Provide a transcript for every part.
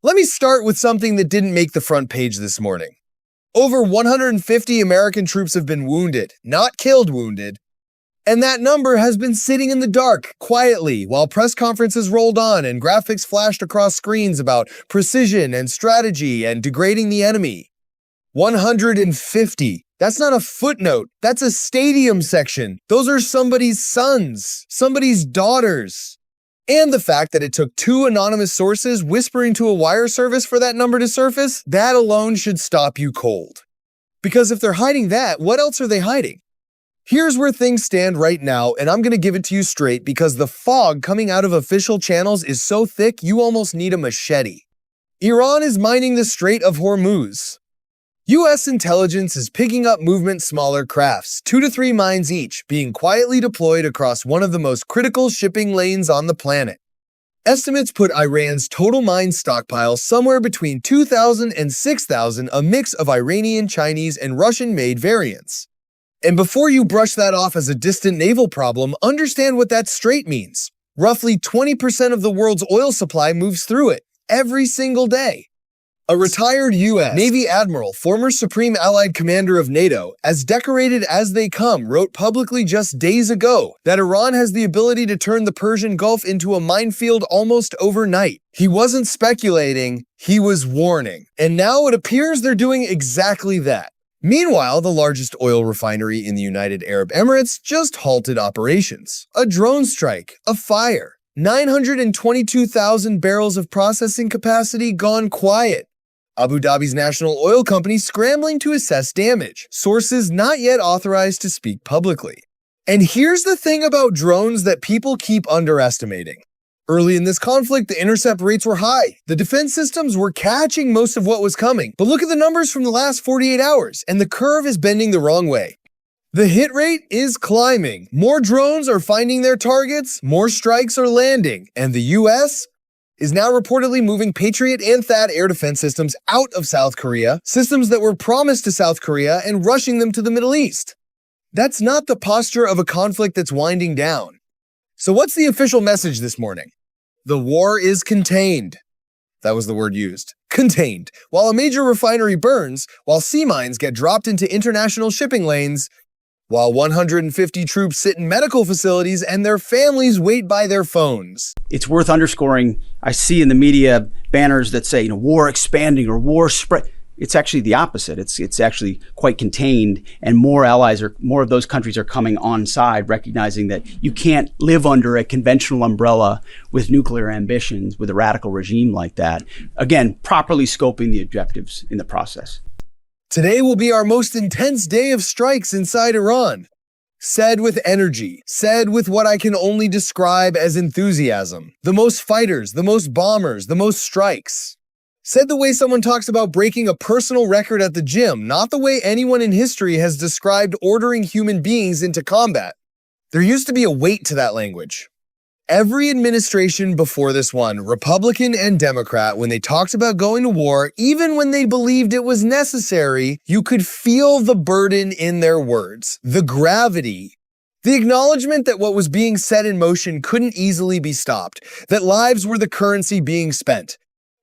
Let me start with something that didn't make the front page this morning. Over 150 American troops have been wounded, not killed wounded, and that number has been sitting in the dark, quietly, while press conferences rolled on and graphics flashed across screens about precision and strategy and degrading the enemy. 150. That's not a footnote. That's a stadium section. Those are somebody's sons, somebody's daughters. And the fact that it took 2 anonymous sources whispering to a wire service for that number to surface, that alone should stop you cold. Because if they're hiding that, what else are they hiding? Here's where things stand right now, and I'm going to give it to you straight because the fog coming out of official channels is so thick you almost need a machete. Iran is mining the Strait of Hormuz. U.S. intelligence is picking up movement smaller crafts, 2 to 3 mines each, being quietly deployed across one of the most critical shipping lanes on the planet. Estimates put Iran's total mine stockpile somewhere between 2,000 and 6,000, a mix of Iranian, Chinese, and Russian-made variants. And before you brush that off as a distant naval problem, understand what that strait means. Roughly 20% of the world's oil supply moves through it, every single day. A retired U.S. Navy admiral, former Supreme Allied Commander of NATO, as decorated as they come, wrote publicly just days ago that Iran has the ability to turn the Persian Gulf into a minefield almost overnight. He wasn't speculating, he was warning. And now it appears they're doing exactly that. Meanwhile, the largest oil refinery in the United Arab Emirates just halted operations. A drone strike, a fire, 922,000 barrels of processing capacity gone quiet. Abu Dhabi's national oil company scrambling to assess damage, sources not yet authorized to speak publicly. And here's the thing about drones that people keep underestimating. Early in this conflict, the intercept rates were high. The defense systems were catching most of what was coming. But look at the numbers from the last 48 hours, and the curve is bending the wrong way. The hit rate is climbing. More drones are finding their targets, more strikes are landing, and the U.S. is now reportedly moving Patriot and THAAD air defense systems out of South Korea, systems that were promised to South Korea, and rushing them to the Middle East. That's not the posture of a conflict that's winding down. So what's the official message this morning? The war is contained. That was the word used. Contained. While a major refinery burns, while sea mines get dropped into international shipping lanes, while 150 troops sit in medical facilities and their families wait by their phones. It's worth underscoring. I see in the media banners that say, war expanding or war spread. It's actually the opposite. It's actually quite contained, and more of those countries are coming on side, recognizing that you can't live under a conventional umbrella with nuclear ambitions, with a radical regime like that. Again, properly scoping the objectives in the process. Today will be our most intense day of strikes inside Iran. Said with energy, said with what I can only describe as enthusiasm. The most fighters, the most bombers, the most strikes. Said the way someone talks about breaking a personal record at the gym, not the way anyone in history has described ordering human beings into combat. There used to be a weight to that language. Every administration before this one, Republican and Democrat, when they talked about going to war, even when they believed it was necessary, you could feel the burden in their words, the gravity, the acknowledgement that what was being set in motion couldn't easily be stopped, that lives were the currency being spent.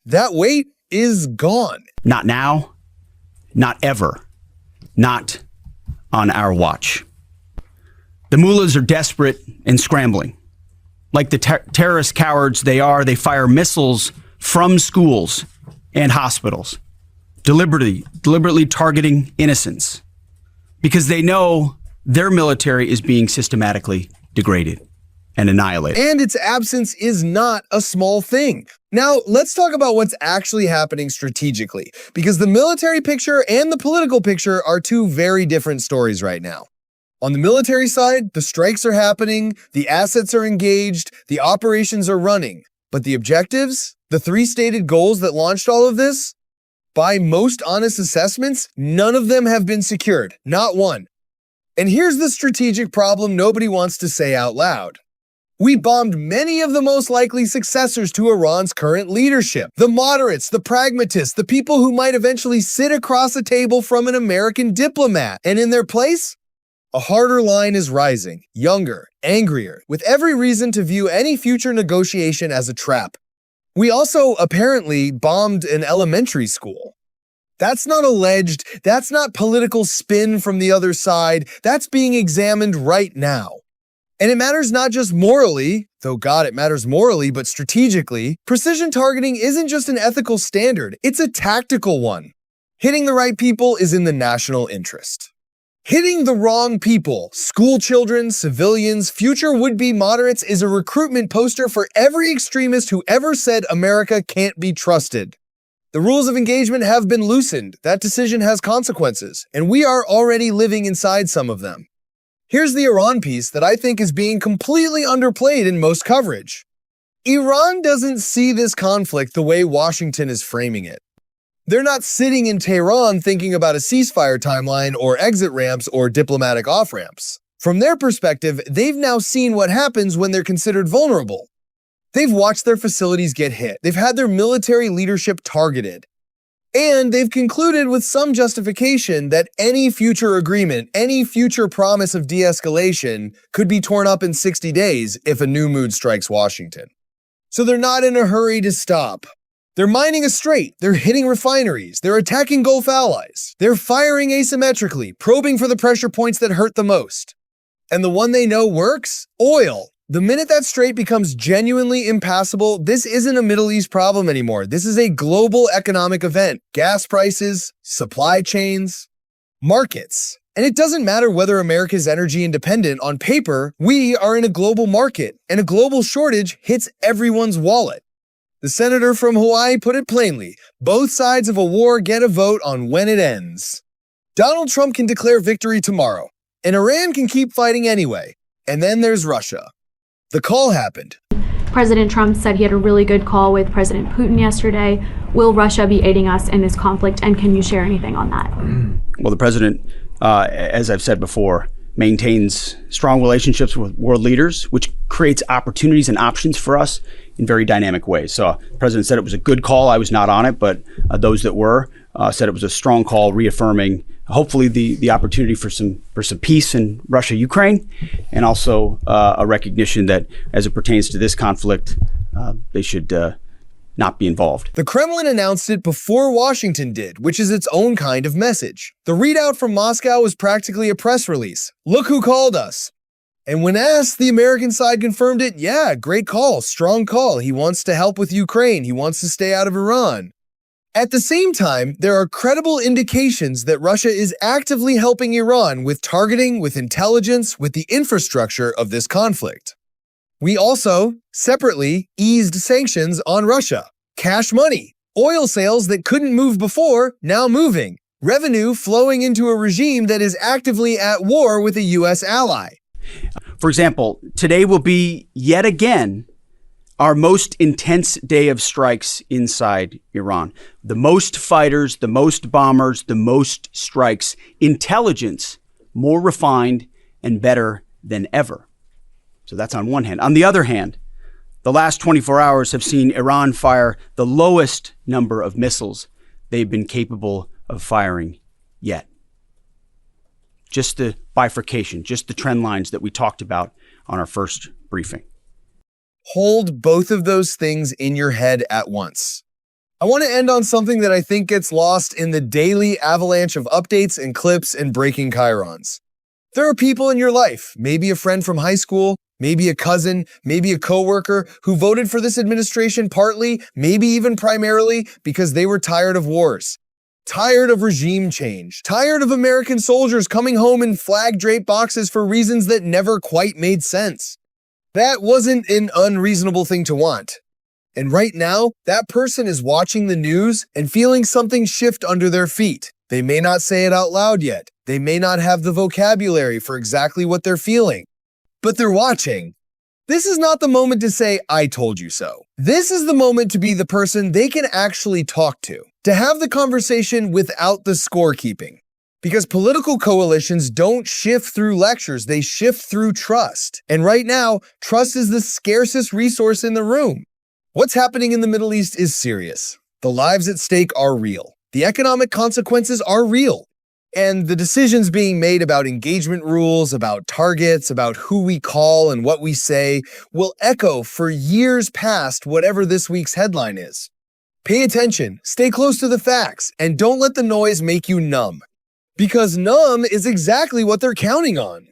That weight is gone. Not now, not ever, not on our watch. The mullahs are desperate and scrambling. Like the terrorist cowards they are, they fire missiles from schools and hospitals, deliberately targeting innocents, because they know their military is being systematically degraded and annihilated. And its absence is not a small thing. Now, let's talk about what's actually happening strategically, because the military picture and the political picture are 2 very different stories right now. On the military side, the strikes are happening, the assets are engaged, the operations are running. But the objectives, the 3 stated goals that launched all of this, by most honest assessments, none of them have been secured, not one. And here's the strategic problem nobody wants to say out loud. We bombed many of the most likely successors to Iran's current leadership. The moderates, the pragmatists, the people who might eventually sit across a table from an American diplomat. And in their place, a harder line is rising, younger, angrier, with every reason to view any future negotiation as a trap. We also apparently bombed an elementary school. That's not alleged. That's not political spin from the other side. That's being examined right now. And it matters not just morally, though God, it matters morally, but strategically. Precision targeting isn't just an ethical standard, it's a tactical one. Hitting the right people is in the national interest. Hitting the wrong people, school children, civilians, future would-be moderates, is a recruitment poster for every extremist who ever said America can't be trusted. The rules of engagement have been loosened. That decision has consequences, and we are already living inside some of them. Here's the Iran piece that I think is being completely underplayed in most coverage. Iran doesn't see this conflict the way Washington is framing it. They're not sitting in Tehran thinking about a ceasefire timeline or exit ramps or diplomatic off-ramps. From their perspective, they've now seen what happens when they're considered vulnerable. They've watched their facilities get hit. They've had their military leadership targeted. And they've concluded with some justification that any future agreement, any future promise of de-escalation could be torn up in 60 days if a new mood strikes Washington. So they're not in a hurry to stop. They're mining a strait, they're hitting refineries, they're attacking Gulf allies, they're firing asymmetrically, probing for the pressure points that hurt the most. And the one they know works? Oil. The minute that strait becomes genuinely impassable, this isn't a Middle East problem anymore. This is a global economic event. Gas prices, supply chains, markets. And it doesn't matter whether America is energy independent. On paper, we are in a global market, and a global shortage hits everyone's wallet. The senator from Hawaii put it plainly, both sides of a war get a vote on when it ends. Donald Trump can declare victory tomorrow, and Iran can keep fighting anyway. And then there's Russia. The call happened. President Trump said he had a really good call with President Putin yesterday. Will Russia be aiding us in this conflict, and can you share anything on that? Well, the president, as I've said before, maintains strong relationships with world leaders, which creates opportunities and options for us in very dynamic ways. So the president said it was a good call. I was not on it, but those that were said it was a strong call, reaffirming hopefully the opportunity for some peace in Russia, Ukraine, and also a recognition that as it pertains to this conflict, they should not be involved. The Kremlin announced it before Washington did, which is its own kind of message. The readout from Moscow was practically a press release. Look who called us. And when asked, the American side confirmed it. Yeah, great call, strong call. He wants to help with Ukraine. He wants to stay out of Iran. At the same time, there are credible indications that Russia is actively helping Iran with targeting, with intelligence, with the infrastructure of this conflict. We also, separately, eased sanctions on Russia. Cash money, oil sales that couldn't move before, now moving. Revenue flowing into a regime that is actively at war with a U.S. ally. For example, today will be yet again our most intense day of strikes inside Iran. The most fighters, the most bombers, the most strikes. Intelligence more refined and better than ever. So that's on one hand. On the other hand, the last 24 hours have seen Iran fire the lowest number of missiles they've been capable of firing yet. Just the bifurcation, just the trend lines that we talked about on our first briefing. Hold both of those things in your head at once. I want to end on something that I think gets lost in the daily avalanche of updates and clips and breaking chyrons. There are people in your life, maybe a friend from high school, maybe a cousin, maybe a coworker, who voted for this administration partly, maybe even primarily, because they were tired of wars. Tired of regime change. Tired of American soldiers coming home in flag-draped boxes for reasons that never quite made sense. That wasn't an unreasonable thing to want. And right now, that person is watching the news and feeling something shift under their feet. They may not say it out loud yet. They may not have the vocabulary for exactly what they're feeling. But they're watching. This is not the moment to say, I told you so. This is the moment to be the person they can actually talk to have the conversation without the scorekeeping. Because political coalitions don't shift through lectures, they shift through trust. And right now, trust is the scarcest resource in the room. What's happening in the Middle East is serious. The lives at stake are real. The economic consequences are real. And the decisions being made about engagement rules, about targets, about who we call and what we say will echo for years past whatever this week's headline is. Pay attention, stay close to the facts, and don't let the noise make you numb. Because numb is exactly what they're counting on.